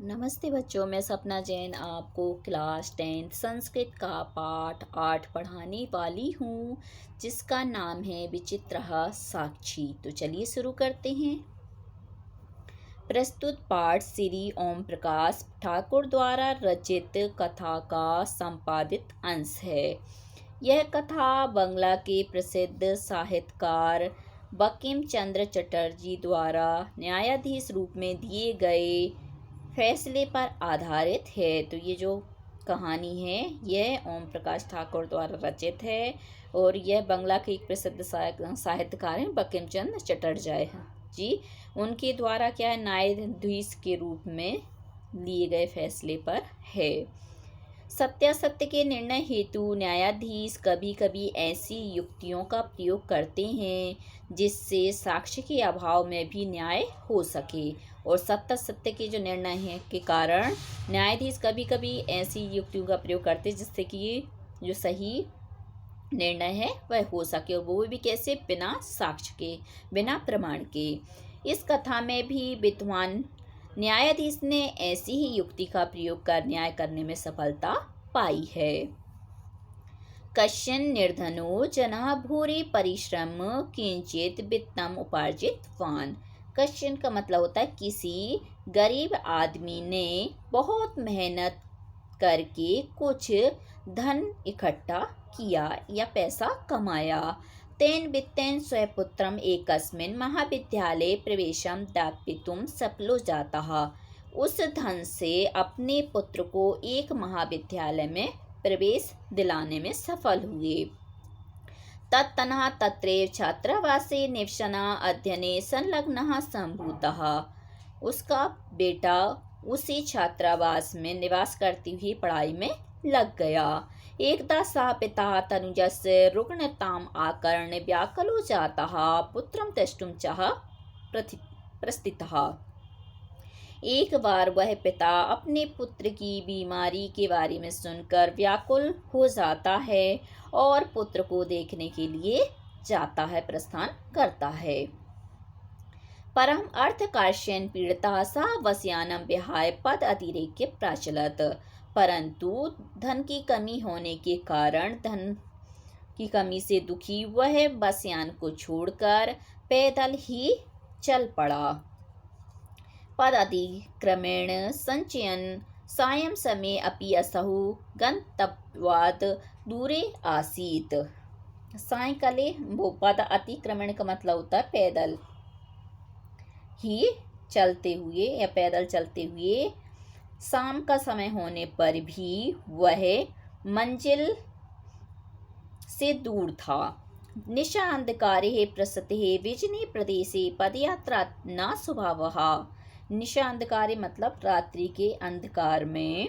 नमस्ते बच्चों, मैं सपना जैन आपको क्लास 10th संस्कृत का पाठ 8 पढ़ाने वाली हूँ, जिसका नाम है विचित्रः साक्षी। तो चलिए शुरू करते हैं। प्रस्तुत पाठ श्री ओम प्रकाश ठाकुर द्वारा रचित कथा का संपादित अंश है। यह कथा बंगला के प्रसिद्ध साहित्यकार बंकिम चंद्र चटर्जी द्वारा न्यायाधीश रूप में दिए गए फैसले पर आधारित है। तो ये जो कहानी है यह ओम प्रकाश ठाकुर द्वारा रचित है और यह बंगला के एक प्रसिद्ध साहित्यकार हैं बंकिम चंद्र चटर्जी जी। उनके द्वारा क्या है, न्यायाधीश के रूप में लिए गए फैसले पर है। सत्यासत्य के निर्णय हेतु न्यायाधीश कभी कभी ऐसी युक्तियों का प्रयोग करते हैं जिससे साक्ष्य के अभाव में भी न्याय हो सके, और सत्य के जो निर्णय हैं के कारण न्यायाधीश कभी कभी ऐसी युक्तियों का प्रयोग करते हैं जिससे कि ये जो सही निर्णय है वह हो सके, और वो भी कैसे, बिना साक्ष्य के, बिना प्रमाण के। इस कथा में भी विद्वान न्यायाधीश ने ऐसी ही युक्ति का प्रयोग कर न्याय करने में सफलता पाई है। कश्चन निर्धनो जनः भूरि परिश्रम किंचित वित्तम उपार्जितवान। कश्चन का मतलब होता है किसी गरीब आदमी ने बहुत मेहनत करके कुछ धन इकट्ठा किया या पैसा कमाया। तेन वित्तेन स्वपुत्रम एकस्मिन् महाविद्यालये प्रवेशं दापितुं सफलो जातः। उस धन से अपने पुत्र को एक महाविद्यालय में प्रवेश दिलाने में सफल हुए। तत्तनः तत्रैव छात्रावासे निवसना अध्ययने संलग्नः सम्भूतः। उसका बेटा उसी छात्रावास में निवास करती हुई पढ़ाई में लग गया। एकदा सा पिता तनुजस्य रुग्णताम् आकर्ण्य व्याकुलो जातः पुत्रं द्रष्टुं चः प्रस्थितः। एक बार वह पिता अपने पुत्र की बीमारी के बारे में सुनकर व्याकुल हो जाता है और पुत्र को देखने के लिए जाता है, प्रस्थान करता है। परम अर्थकार्येण पीड़िता सा वस्यानं विहाय पद अतिरेक्य प्राचलत। परंतु धन की कमी होने के कारण, धन की कमी से दुखी वह वस्यान को छोड़कर पैदल ही चल पड़ा। पद अतिक्रमेण संचयन सायं समय अपि असहु गंतव्यात् दूरे आसीत। सायंकाले, वो पद अतिक्रमण का मतलब होता है पैदल ही चलते हुए या पैदल चलते हुए, शाम का समय होने पर भी वह मंजिल से दूर था। निशा अंधकारे प्रसते विजने प्रदेशे पदयात्रा न स्वभावः। निशा अंधकारे मतलब रात्रि के अंधकार में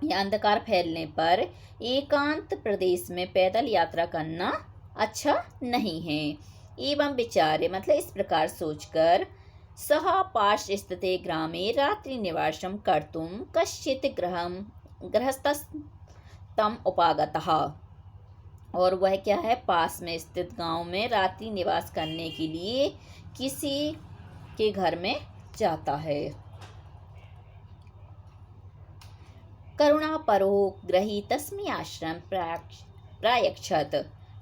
या अंधकार फैलने पर एकांत प्रदेश में पैदल यात्रा करना अच्छा नहीं है। एवं विचार्य मतलब इस प्रकार सोचकर, सह पार्श्वस्थिते ग्रामे रात्रि निवासं कर्तुं कश्चित् गृहस्थस्तम उपागतः। और वह क्या है, पास में स्थित गांव में रात्रि निवास करने के लिए किसी के घर में जाता है। करुणापरो ग्रही तस्मै आश्रम प्रायच्छत।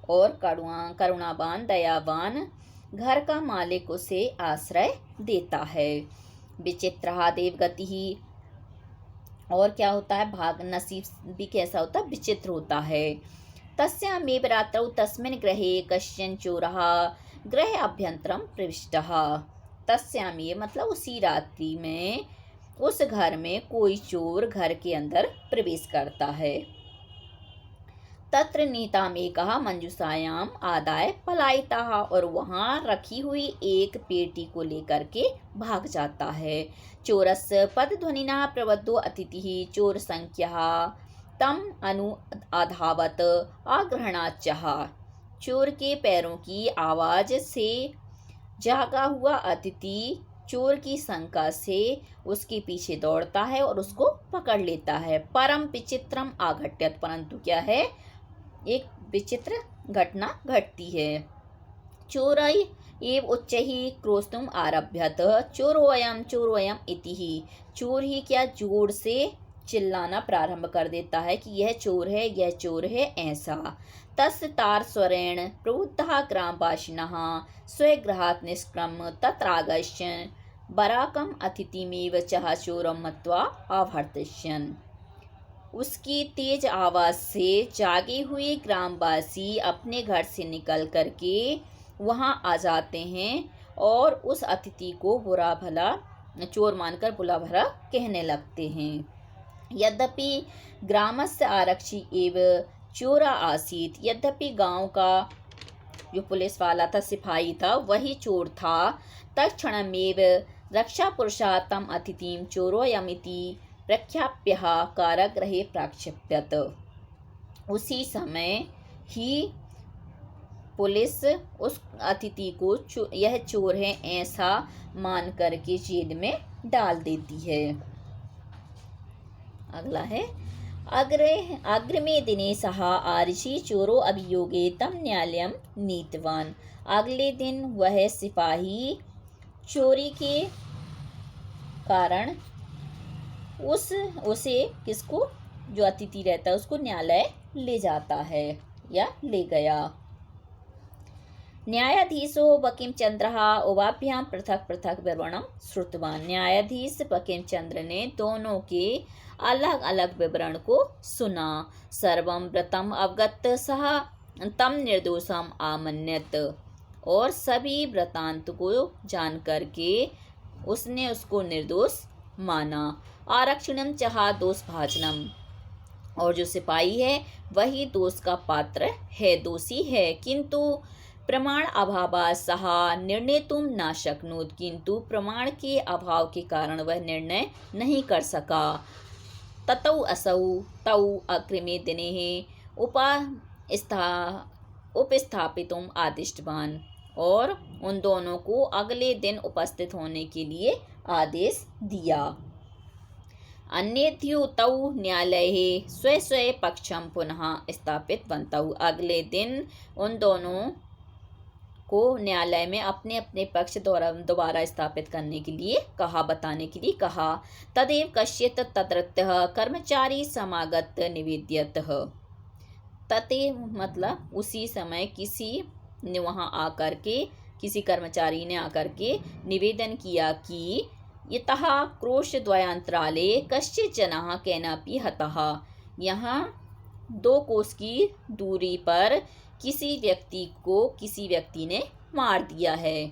और करुणावान दयावान घर का मालिक उसे आश्रय देता है। विचित्रः देवगतिः। और क्या होता है, भाग नसीब भी कैसा होता है, विचित्र होता है। तस्यामेव रात्रौ तस्मिन् गृहे कश्चन चोरः गृह अभ्यन्तरं प्रविष्टः। तस्यामेव मतलब उसी रात्रि में उस घर में कोई चोर घर के अंदर प्रवेश करता है। तत्र नीतामेकः मंजूषायाम आदाय पलायितः। और वहाँ रखी हुई एक पेटी को लेकर के भाग जाता है। चोरस्य पदध्वनिना प्रबद्धो अतिथिः चोर संख्यः तम अनु अधावत आग्रहणाच्चः। चोर के पैरों की आवाज से जागा हुआ अतिथि चोर की शंका से उसके पीछे दौड़ता है और उसको पकड़ लेता है। परम विचित्रम आघट्यत। परंतु क्या है, एक विचित्र घटना घटती है। चोराई एव उच्चैः क्रोस्तुम आरभ्यत चोरोऽयं इति ही। चोर ही क्या जोर से चिल्लाना प्रारंभ कर देता है कि यह चोर है, यह चोर है, ऐसा। तस्य तारस्वरेण प्रबुद्धाः ग्रामवासिनः स्वगृहात् निष्क्रम्य तत्रागत्य बराकम् अतिथिमेव चः चोरं मत्वा आवर्तयन्। उसकी तेज आवाज से जागे हुए ग्रामवासी अपने घर से निकल करके वहां आ जाते हैं और उस अतिथि को बुरा भला चोर मानकर बुरा भला कहने लगते हैं। यद्यपि ग्रामस्य आरक्षी एव चोरा आसीत, यद्यपि गांव का जो पुलिस वाला था, सिपाही था, वही चोर था। तत्क्षणमेव रक्षापुरुषः तम अतिथिं चोरोऽयमिति प्रख्याप्य कारागृहे प्राक्षेप्यत। उसी समय ही पुलिस उस अतिथि को यह चोर है ऐसा मान करके जेल में डाल देती है। अगला है अग्रिमे दिने सः आर्षि चोरो अभियोगे तम न्यायालयं नीतवान। अगले दिन वह सिपाही चोरी के कारण उसे किसको, जो अतिथि रहता है उसको न्यायालय ले जाता है या ले गया। न्यायाधीशो बंकिमचंद्रः उभाभ्यां पृथक पृथक विवरणं श्रुतवान। न्यायाधीश बंकिमचंद्र ने दोनों के अलग अलग विवरण को सुना। सर्वं वृत्तम् अवगत्य सः तम निर्दोषम आमन्यत। और सभी वृत्तांत को जान करके उसने उसको निर्दोष माना। आरक्षणम चाह दोषभाजनम। और जो सिपाही है वही दोष का पात्र है, दोषी है। किंतु प्रमाण अभावात् सः निर्णेतुं न शक्नोत्। किंतु प्रमाण के अभाव के कारण वह निर्णय नहीं कर सका। ततौ असौ तौ अग्रिमे दिने उपस्थापितुम् आदिष्टवान्। और उन दोनों को अगले दिन उपस्थित होने के लिए आदेश दिया। अन्येभ्यो तौ न्यायालये स्वे स्वे पक्षम पुनः स्थापितवन्तौ। अगले दिन उन दोनों को न्यायालय में अपने अपने पक्ष दोबारा स्थापित करने के लिए कहा, बताने के लिए कहा। तदेव कश्चित् तत्रत्यः कर्मचारी समागत निवेद्यतः। तदेव मतलब उसी समय किसी ने वहां आकर के, किसी कर्मचारी ने आकर के निवेदन किया कि यतः क्रोशद्वयान्तराले कश्चित् जनः केनापि हतः। यहाँ 2 कोस की दूरी पर किसी व्यक्ति ने मार दिया है।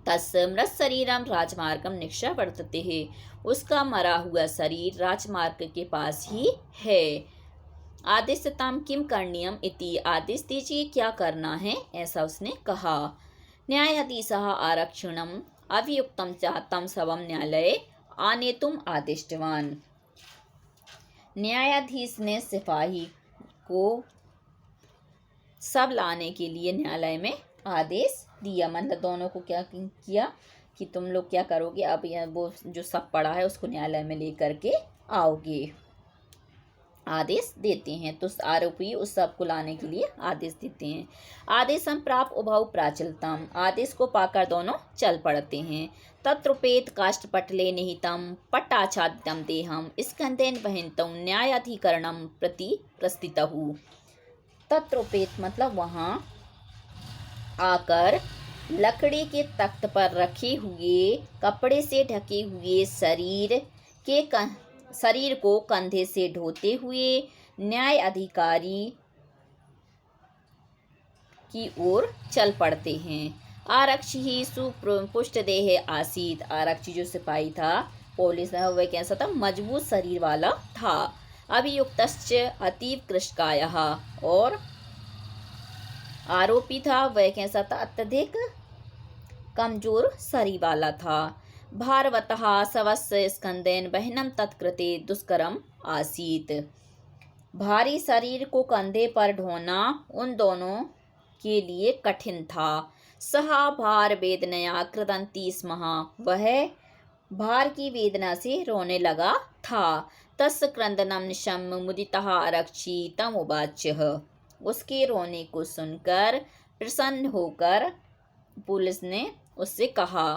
तस्य मृत शरीरम राजमार्गम निक्षवर्तते है। उसका मरा हुआ शरीर राजमार्ग के पास ही है। आदेशताम किम करणीयम इति। आदेश दीजिए क्या करना है, ऐसा उसने कहा। न्यायाधीशः आरक्षणम अभियुक्तम चाहतम शवम न्यायालये आनेतुम आदिष्टवान। न्यायाधीश ने सिपाही को सब लाने के लिए न्यायालय में आदेश दिया। मतलब दोनों को क्या किया कि तुम लोग क्या करोगे, अब वो जो सब पड़ा है उसको न्यायालय में लेकर के आओगे, आदेश देते हैं। तो आरोपी उस सब को लाने के लिए आदेश देते हैं। आदेशम प्राप्त उभौ प्राचलतम। आदेश को पाकर दोनों चल पड़ते हैं। तत्रुपेत काष्ठपटले निहितम पट्टाच्छादितं देहम स्कंदेन वहन्तौ न्यायाधिकरणं प्रति प्रस्थितौ। तत्रुपेत मतलब वहाँ आकर लकड़ी के तख्त पर रखे हुए कपड़े से ढके हुए शरीर को कंधे से ढोते हुए न्याय अधिकारी की ओर चल पड़ते हैं। आरक्षी ही सुपुष्टदेह आसीत। आरक्षी जो सिपाही था, पुलिस में, वह कैसा था, मजबूत शरीर वाला था। अभियुक्तश्च अतीव कृशकायः। और आरोपी था वह कैसा था, अत्यधिक कमजोर शरीर वाला था। भारवतः शवस्य स्कंदेन वहनम तत्कृते दुष्करम आसीत। भारी शरीर को कंधे पर ढोना उन दोनों के लिए कठिन था। सह भार वेदनया क्रदन्ति स्म। वह भार की वेदना से रोने लगा था। तस्य क्रंदनम निशम्य मुदितः आरक्षी तमुवाच। उसके रोने को सुनकर प्रसन्न होकर पुलिस ने उससे कहा,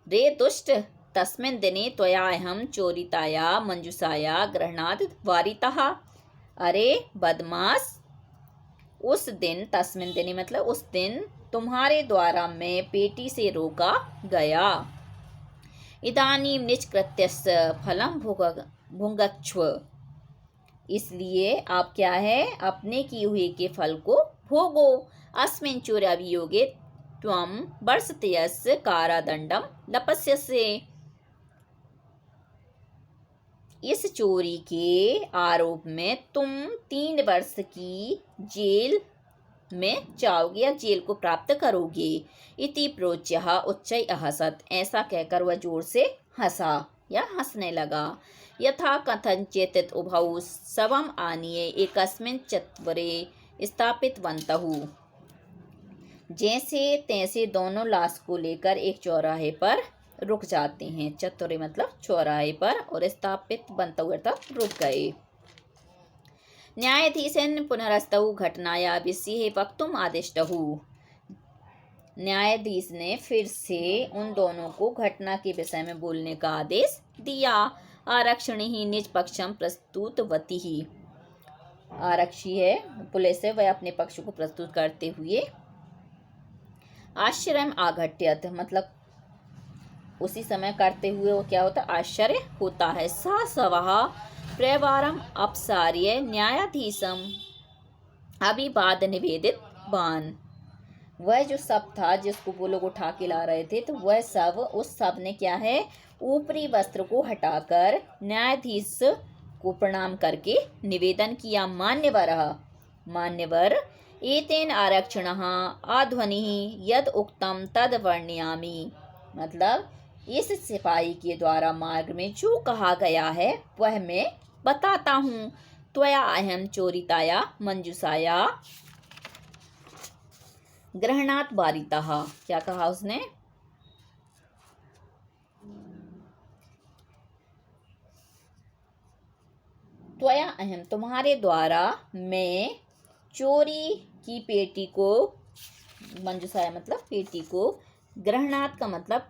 रे दुष्ट, तस्मिन् दिने त्वया अहं चोरिताया मंजूषाया गृह्णात् वारितः। अरे बदमाश, उस दिन, तस्मिन् दिने मतलब उस दिन, तुम्हारे द्वारा मैं पेटी से रोका गया। इदानीं निष्कृत्यस्य फलं भुङ्क्ष्व। इसलिए आप क्या है, अपने किए हुए के फल को भोगो। अस्मिन् चोराभियोगे त्वं वर्षत्रयस्य कारादण्डं लप्स्यसे। इस चोरी के आरोप में तुम 3 वर्ष की जेल में जाओगे या जेल को प्राप्त करोगे। इति प्रोच्यः उच्चैः अहसत्। ऐसा कहकर वह जोर से हंसा या हंसने लगा। यथा कथंचित् उभौ शवम् आनीय एकस्मिन् चत्वरे स्थापितवन्तः। जैसे तैसे दोनों लाश को लेकर एक चौराहे पर रुक जाते हैं। चत्वरे मतलब चौराहे पर, और स्थापित बनता हुआ तक रुक गए। न्यायाधीशेन पुनरस्तौ घटनाया विषये वक्तुम् आदिष्टः। न्यायाधीश ने फिर से उन दोनों को घटना के विषय में बोलने का आदेश दिया। आरक्षिणी ही निज पक्षम प्रस्तुतवती ही। आरक्षी है, पुलिस है, वह अपने पक्ष को प्रस्तुत करते हुए आश्चर्यम् आघट्यत मतलब उसी समय करते हुए वो क्या होता, आश्चर्य होता है। सा सवः प्रवारम अपसार्य न्यायाधीशम अभिवाद निवेदितवान्। वह जो सब था जिसको वो लोग उठा के ला रहे थे, तो वह सब, उस सब ने क्या है, ऊपरी वस्त्र को हटाकर न्यायाधीश को प्रणाम करके निवेदन किया। मान्यवर एतेन आरक्षिणः आध्वनिः यद उक्तम तद वर्णयामि। मतलब इस सिपाही के द्वारा मार्ग में जो कहा गया है वह मैं बताता हूँ। त्वया अहं चोरिताया मंजूषाया गृह्णात् वारितः। क्या कहा उसने, त्वया अहं तुम्हारे द्वारा मैं चोरी की पेटी को, मंजूषाया मतलब पेटी को, गृह्णात् का मतलब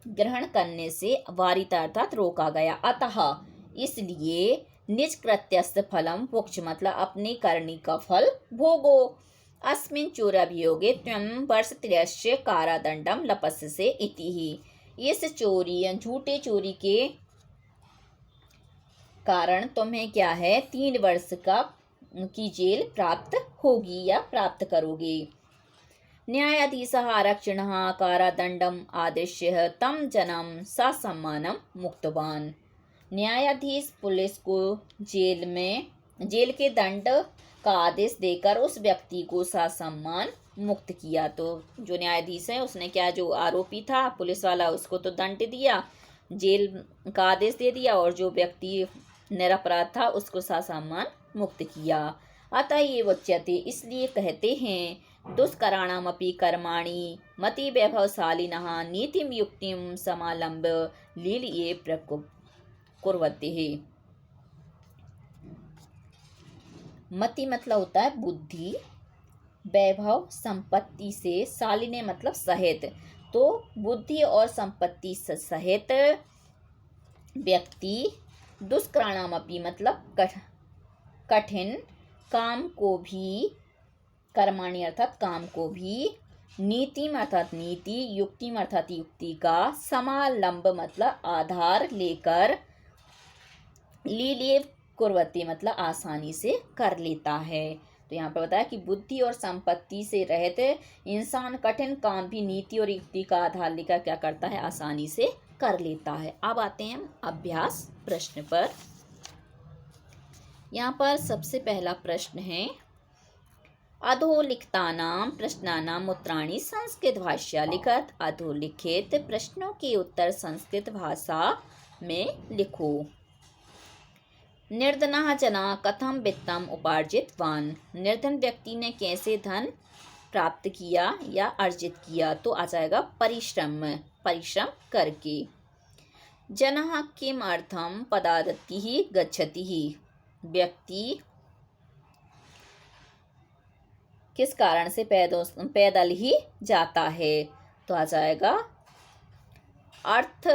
ग्रहण करने से, वारिता अर्थात रोका गया। अतः इसलिए निज कृत्यस्य फलम भुक्ष मतलब अपनी करनी का फल भोगो। अस्मिन् चोराभियोगे त्वं वर्षत्रयस्य कारादण्डं लप्स्यसे इति ही। इस चोरी या झूठे चोरी के कारण तुम्हें क्या है, 3 वर्ष की जेल प्राप्त होगी या प्राप्त करोगे। न्यायाधीशः आरक्षिणः कारादण्डम् आदिश्य तं जनं ससम्मानं मुक्तवान्। न्यायाधीश पुलिस को जेल के दंड का आदेश देकर उस व्यक्ति को ससम्मान मुक्त किया। तो जो न्यायाधीश है उसने क्या, जो आरोपी था पुलिस वाला, उसको तो दंड दिया, जेल का आदेश दे दिया, और जो व्यक्ति निरपराध था उसको ससम्मान मुक्त किया। अतः ये उच्यते, इसलिए कहते हैं, दुष्कराणामपि कर्माणि मति वैभवशालिनः नीतिं युक्तिं समालम्ब्य लीलये कुर्वते। मति मतलब होता है बुद्धि, वैभव संपत्ति से, शालिने मतलब सहित, तो बुद्धि और संपत्ति सहित व्यक्ति दुष्कराणामपि मतलब कठिन काम को भी, कर्माणि अर्थात काम को भी, नीतिम अर्थात नीति, युक्तिम अर्थात युक्ति का, समालंब मतलब आधार लेकर, लीलिए कुर्वती मतलब आसानी से कर लेता है। तो यहाँ पर बताया कि बुद्धि और संपत्ति से रहित इंसान कठिन काम भी नीति और युक्ति का आधार लेकर क्या करता है, आसानी से कर लेता है। अब आते हैं हम अभ्यास प्रश्न पर। यहाँ पर सबसे पहला प्रश्न है, अधोलिखितानां प्रश्नानां उत्तराणि संस्कृत भाषा लिखत। अधोलिखित प्रश्नों के उत्तर संस्कृत भाषा में लिखो। निर्धनः जनः कथं वित्तम् उपार्जितवान्। निर्धन व्यक्ति ने कैसे धन प्राप्त किया या अर्जित किया, तो आ जाएगा परिश्रम करके। जनः किम अर्थम पदादत्तिः गच्छति। व्यक्ति किस कारण से पैदल ही जाता है। तो आ जाएगा अर्थ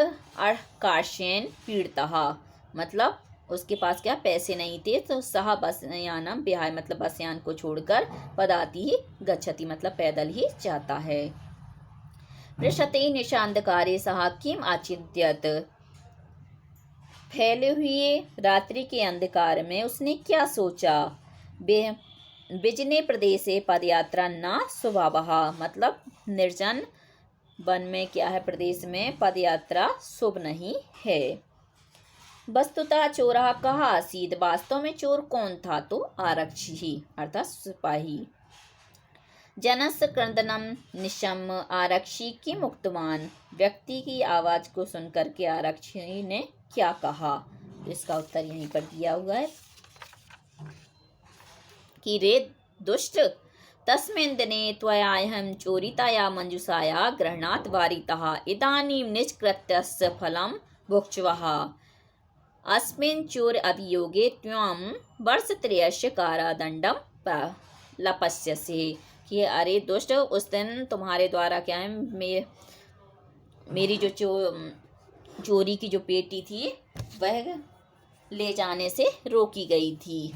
काशेन पीड़ितः, मतलब उसके पास क्या पैसे नहीं थे, तो सह बसयानम विहाय, मतलब बसयान को छोड़कर पदाति ही गच्छति, मतलब पैदल ही जाता है। पृषते निशांधकारे सह किम आचिद्यत, फैले हुए रात्रि के अंधकार में उसने क्या सोचा। बिजने प्रदेशे पदयात्रा न स्वभावः, मतलब निर्जन वन में क्या है, प्रदेश में पदयात्रा शुभ नहीं है। वस्तुतः चोरः कः आसीत्, वास्तव में चोर कौन था, तो आरक्षी ही अर्थात सिपाही। जनस्य क्रंदनम निशम आरक्षी की मुक्तवान, व्यक्ति की आवाज को सुनकर के आरक्षी ने क्या कहा। इसका उत्तर यहीं पर दिया हुआ है कि रे दुष्ट, तस्मिन् दिने त्वयाहं चोरिताया मंजुषाया ग्रहणात् वारितः, इदानीं निष्कृत्यस्य फलं भुक्ष्वः, अस्मिन् चोर अभियोगे त्वं वर्षत्रयस्य कारादंडं लपस्यसि, कि अरे दुष्ट, उस दिन तुम्हारे द्वारा क्या है, मेरी जो चोरी की जो पेटी थी वह ले जाने से रोकी गई थी।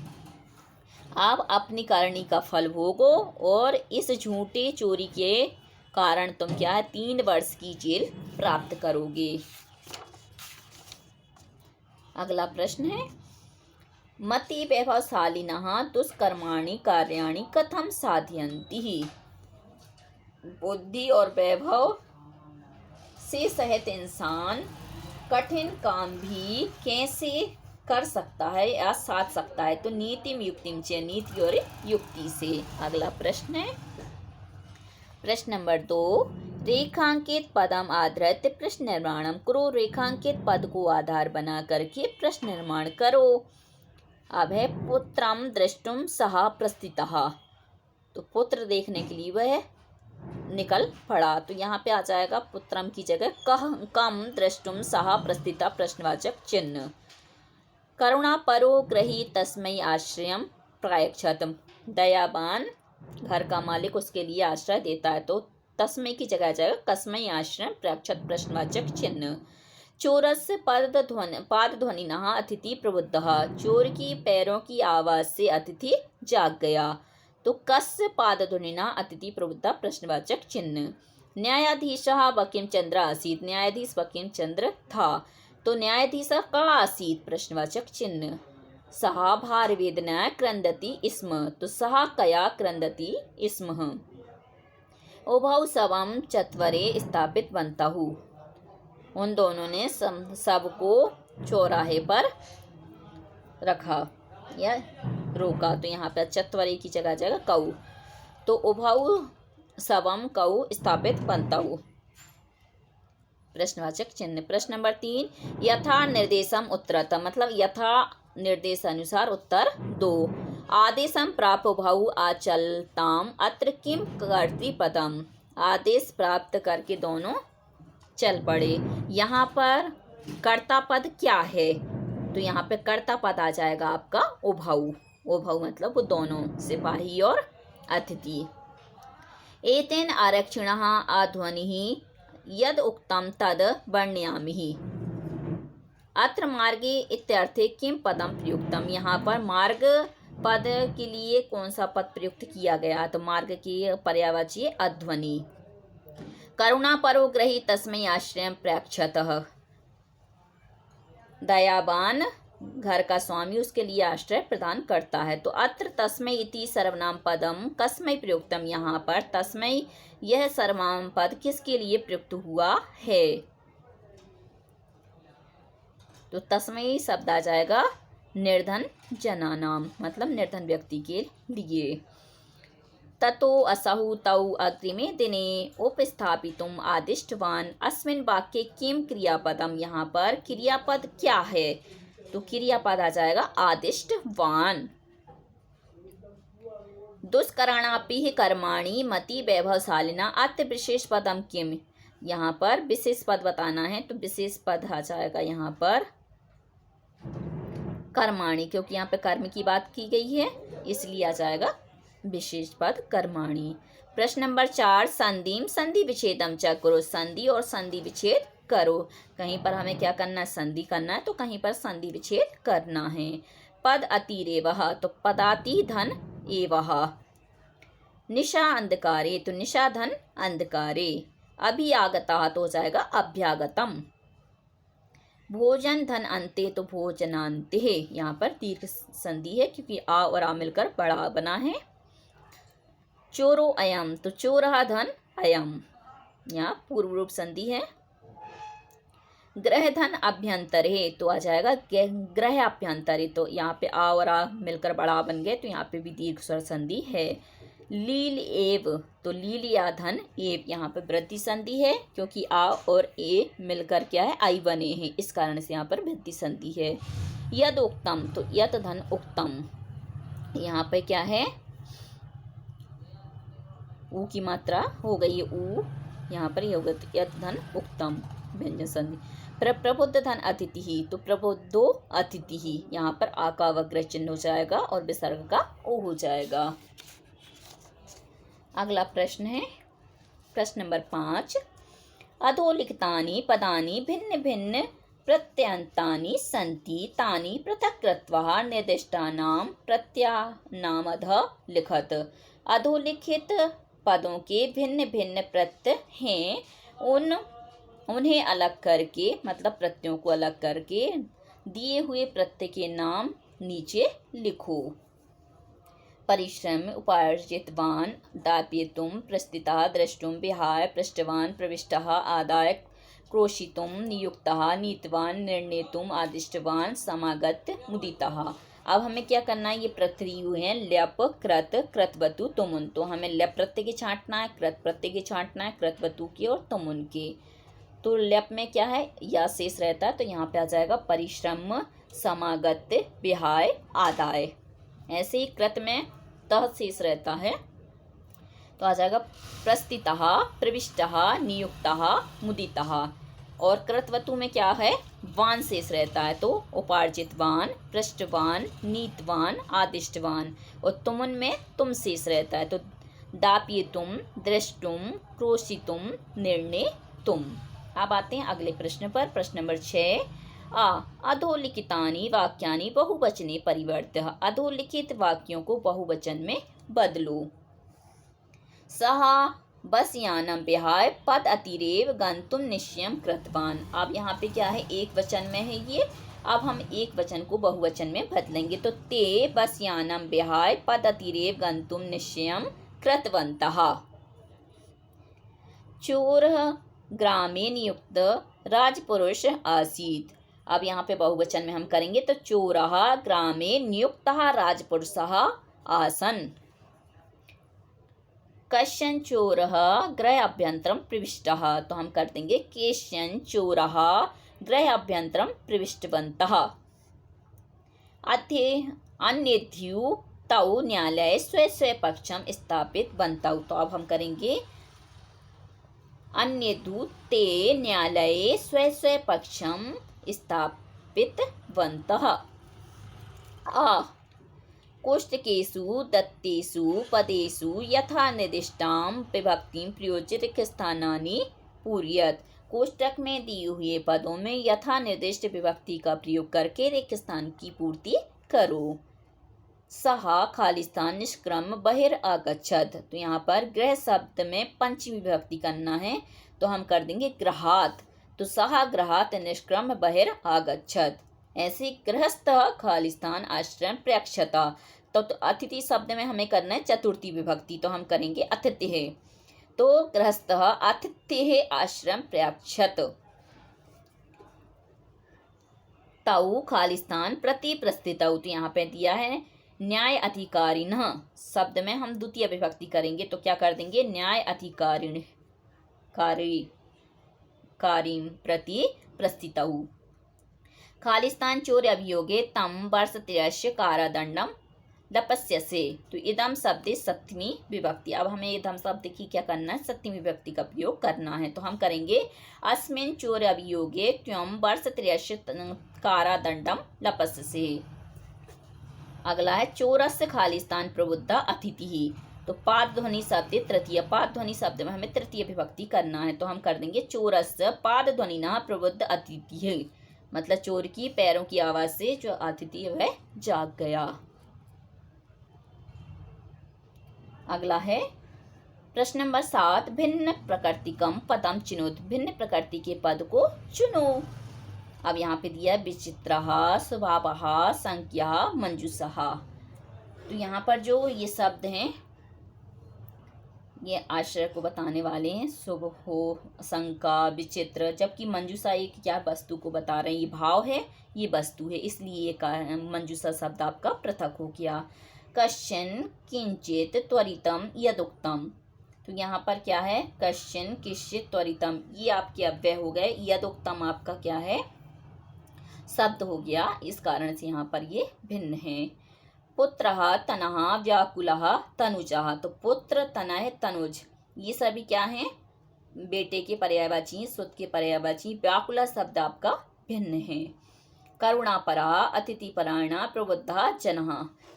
आप अपनी करनी का फल भोगो और इस झूठे चोरी के कारण तुम क्या है 3 वर्ष की जेल प्राप्त करोगे। अगला प्रश्न है, मति वैभवशालिनः दुष्कर्माणि कार्याणि कथम साधयन्ति, बुद्धि और वैभव से सहित इंसान कठिन काम भी कैसे कर सकता है या साध सकता है, तो नीतिम युक्तिम च, नीति और युक्ति से। अगला प्रश्न है, प्रश्न नंबर 2, रेखांकित पदम आधृत्य प्रश्न निर्माणम करो, रेखांकित पद को आधार बना करके प्रश्न निर्माण करो। अब है पुत्रम दृष्टुम सह प्रस्थितः, तो पुत्र देखने के लिए वह निकल पड़ा, तो यहाँ पे आ जाएगा पुत्रम की जगह कम दृष्टुम सह प्रस्थिता प्रश्नवाचक चिन्ह। करुणा परो ग्रही तस्मै आश्रयम प्रायच्छत, दयावान घर का मालिक उसके लिए आश्रय देता है, तो तस्मै की जगह जाएगा कस्मै आश्रयम प्रायच्छत प्रश्नवाचक चिन्ह। चोरस्य पादध्वनिनः अतिथि प्रबुद्धः, चोर की पैरों की आवाज से अतिथि जाग गया, तो कस्य पादध्वनिना अतिथि प्रबुद्धः प्रश्नवाचक चिन्ह। न्यायाधीशः बंकिमचंद्र आसीत्, न्यायाधीश बंकिमचंद्र था, तो न्यायाधीश का आसीत् प्रश्नवाचक चिन्ह। सः भारवेदना क्रंदति स्म, तो सः कया क्रंदति स्म। उभौ शवं चत्वरे स्थापितवन्तौ, उन दोनों ने सबको चौराहे पर रखा या रोका, तो यहाँ पे चत्वरे की जगह जगह कौ, तो उभौ शवं कौ स्थापितवन्तौ प्रश्नवाचक चिन्ह। प्रश्न नंबर 3, यथा निर्देशम उत्तरत, मतलब यथा निर्देश अनुसार उत्तर दो। आदेशम प्राप्त उभौ आचलताम अत्र किम कर्तृपदम, आदेश प्राप्त करके दोनों चल पड़े। यहाँ पर कर्ता पद क्या है, तो यहाँ पे कर्ता पद आ जाएगा आपका उभौ, उभौ मतलब वो दोनों, सिपाही और अतिथि। एतेन आरक्षिणः आध्वनिः यद उक्तम तद वर्णयामि, अत्र मार्गे इत्यर्थे किम पदम प्रयुक्तम, यहाँ पर मार्ग पद के लिए कौन सा पद प्रयुक्त किया गया, तो मार्ग की पर्यायवाची अध्वनि। करुणा परो ग्रही तस्मै आश्रयं प्रायच्छतः, दयावान घर का स्वामी उसके लिए आश्रय प्रदान करता है, तो अत्र तस्मै इति सर्वनाम पदम कस्मै प्रयुक्तम, यहाँ पर तस्मै यह सर्वनाम पद किसके लिए प्रयुक्त हुआ है, तो तस्मै शब्द आ जाएगा निर्धन जनानाम, मतलब निर्धन व्यक्ति के लिए। ततो असहु तौ अग्रिमे दिने उपस्थापितुम आदिष्टवान, अस्मिन् वाक्ये किम क्रियापदम, यहाँ पर क्रियापद क्या है, तो क्रियापद आ जाएगा आदिष्टवान। दुष्कराणापि कर्माणि मति वैभवशालिना अत्र विशेष पदम किम, यहाँ पर विशेष पद बताना है, तो विशेष पद आ जाएगा यहाँ पर कर्माणि, क्योंकि यहाँ पे कर्म की बात की गई है इसलिए आ जाएगा विशेष पद कर्माणि। प्रश्न नंबर 4, संधिम संधि विच्छेदम च करो। संधि और संधि विच्छेद करो। कहीं पर हमें क्या करना है, संधि करना है, तो कहीं पर संधि विच्छेद करना है। पद अतिरेवः, तो पदाति धन एवः। निशा अंधकारे, तो निशा धन अंधकारे। अभियागता, तो हो जाएगा अभ्यागतम। भोजन धन अंते, तो भोजनांते। यहाँ पर दीर्घ संधि है क्योंकि आ और आ मिलकर बड़ा बना है। चोरो अयम, तो चोरः धन अयम, यहाँ पूर्व रूप संधि है। ग्रह धन अभ्यंतरे, तो आ जाएगा ग्रह अभ्यंतरे, तो यहाँ पे आ और आ मिलकर बड़ा बन गए, तो यहाँ पे भी दीर्घ स्वर संधि है। लील एव, तो लील या धन एव, यहाँ पे वृद्धि संधि है क्योंकि आ और ए मिलकर क्या है, आई बने हैं, इस कारण से यहाँ पर वृद्धि संधि है। यद उक्तम, तो यत धन उक्तम, यहाँ पे क्या है, ऊ की मात्रा हो गई है, ऊ यहाँ पर ये होगा, तो यत धन उक्तम व्यंजन संधि। प्रबुद्ध धन अतिथि ही, तो प्रबुद्धो अतिथि ही, यहाँ पर आ का वक्र चिन्ह हो जाएगा और विसर्ग का ओ हो जाएगा। अगला प्रश्न है प्रश्न नंबर 5, अधोलिखितानि पदानि भिन्न भिन्न प्रत्ययान्तानि सन्ति तानि पृथक् कृत्वा निर्दिष्टानां प्रत्ययानामधः लिखत। अधोलिखित पदों के भिन्न भिन्न प्रत्यय हैं, उन्हें अलग करके, मतलब प्रत्ययों को अलग करके दिए हुए प्रत्यय के नाम नीचे लिखो। परिश्रम, उपार्जितवान, दाप्येतुं, प्रस्थितः, द्रष्टुं, विहाय, पृष्टवान, प्रविष्टः, आदाय, क्रोशितुं, नियुक्तः, नीतवान, निर्णेतुं, आदिष्टवान, समागत, मुदितः। अब हमें क्या करना है, ये प्रत्ययु हैं ल्यप, कृत, कृतवतु, तुमुन, तो हमें ल्यप प्रत्यय के छांटना है, कृत प्रत्यय के छांटना है, कृतवतु के और तुमुन के। तो ल्यप में क्या है, या शेष रहता है, तो यहाँ पे आ जाएगा परिश्रम, समागत, विहाय, आदाय। ऐसे ही कृत में तः शेष रहता है, तो आ जाएगा प्रस्थितः, प्रविष्टः, नियुक्तः, मुदितः। और कृतवतु में क्या है, वान शेष रहता है, तो उपार्जितवान, पृष्ठवान, नीतवान, आदिष्टवान। और तुमुन में तुम शेष रहता है, तो दाप्येतुं, द्रष्टुं, क्रोशितुं, निर्णेतुं। अब आते हैं अगले प्रश्न पर। प्रश्न नंबर 6, अधोलिखितानि वाक्यानि बहुवचने परिवर्त्य। अधोलिखित वाक्यों को बहुवचन में बदलो। सः बसयानं विहाय पद अतिरेव गंतुम निश्चयं कृतवान। अब यहाँ पे क्या है, एक वचन में है ये, अब हम एक वचन को बहुवचन में बदलेंगे, तो ते बसयानं विहाय पद अतिरेव गंतुम निश्चयं कृतवन्तः। चोरः ग्रामे नियुक्त राजपुरुष आसीत्। अब यहाँ पे बहुवचन में हम करेंगे, तो चोरः ग्रामे नियुक्तः राजपुरुषः आसन्। कश्चन चोरः गृह अभ्यंतरं प्रविष्टः, तो हम कर देंगे केश्चन चोरः गृह अभ्यंतरं प्रविष्टवन्तः। अन्येभ्यो तौ न्यायालये स्वे स्वे पक्षम स्थापितवन्तौ, तो अब हम करेंगे अन्येभ्यो ते न्यायालये स्वे स्वे पक्षम स्थापितवन्तः। कोष्ठकेषु दत्तेषु पदेषु यथा निर्दिष्टां विभक्तिं प्रयोज्य रिक्त स्थानानि पूरयत। कोष्ठक में दिए हुए पदों में यथा निर्दिष्ट विभक्ति का प्रयोग करके रिक्त स्थान की पूर्ति करो। सः खालिस्तान निष्क्रम बहिरागच्छत्, तो यहाँ पर गृह शब्द में पंचमी विभक्ति करना है, तो हम कर देंगे गृहात्, तो सः गृहात् निष्क्रम बहिरागच्छत्। ऐसे गृहस्थ खालिस्तान आश्रम प्रयक्षत, तो अतिथि शब्द में हमें करना है चतुर्थी विभक्ति, तो हम करेंगे अतिथि, तो गृहस्थ अतिथि आश्रम प्रयक्षत। तौ खालिस्तान प्रति प्रस्थितौ, तो यहाँ पे दिया है न्याय अधिकारिणः शब्द में हम द्वितीय विभक्ति करेंगे, तो क्या कर देंगे न्याय अधिकारिण कारीं प्रति प्रस्थितौ। खालिस्तान चोर अभियोगे तम वर्षत्रयस्य कारादंडम लपस्यसे, तो इदम शब्द सप्तमी विभक्ति। अब हमें इदम शब्द की क्या करना है, सप्तमी विभक्ति का प्रयोग करना है, तो हम करेंगे अस्मिन् चोर अभियोगे त्वं वर्षत्रयस्य कारादंडम लपस्यसे। अगला है चोरस्य खालिस्तान प्रबुद्ध अतिथि। तो पाद ध्वनि शब्द तृतीय, पाद ध्वनि शब्द में हमें तृतीय विभक्ति करना है, तो हम कर देंगे चोरस्य पाद ध्वनि ना प्रबुद्ध अतिथि, मतलब चोर की पैरों की आवाज से जो अतिथि है वह जाग गया। अगला है प्रश्न नंबर 7, भिन्न प्रकृतिकम पदम चिनोत, भिन्न प्रकृति के पद को चुनो। अब यहाँ पे दिया विचित्रः, स्वभावः, संज्ञा, मंजूषः। तो यहाँ पर जो ये शब्द हैं ये आश्रय को बताने वाले हैं, शुभ हो, शंका, विचित्र, जबकि मंजूषा एक क्या वस्तु को बता रहे हैं, ये भाव है, ये वस्तु है, इसलिए ये मंजूषा शब्द आपका पृथक हो गया। कश्चन, किंचित, त्वरितम, यदुक्तम। तो यहाँ पर क्या है, कश्चन, किंचित, त्वरितम, ये आपके अव्यय हो गए, यदुक्तम आपका क्या है, शब्द हो गया, इस कारण से यहाँ पर ये भिन्न है। पुत्रः, तनः, व्याकुलः, तनुजः। तो पुत्र, तनः, तनुज ये सभी क्या हैं, बेटे के पर्यायवाची, सुत के पर्यायवाची। व्याकुल शब्द आपका भिन्न है। करुणापरा, अतिथिपरायण, प्रबुद्ध जनः।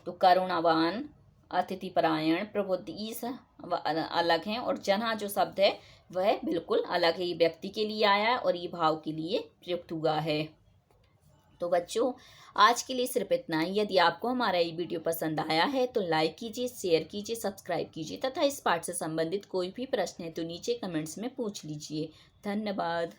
तो करुणावान, अतिथिपरायण, प्रबुद्ध इस अलग हैं, और जनः जो शब्द है वह बिल्कुल अलग है, ये व्यक्ति के लिए आया है और ये भाव के लिए प्रयुक्त हुआ है। तो बच्चों आज के लिए सिर्फ इतना ही। यदि आपको हमारा ये वीडियो पसंद आया है तो लाइक कीजिए, शेयर कीजिए, सब्सक्राइब कीजिए, तथा इस पाठ से संबंधित कोई भी प्रश्न है तो नीचे कमेंट्स में पूछ लीजिए। धन्यवाद।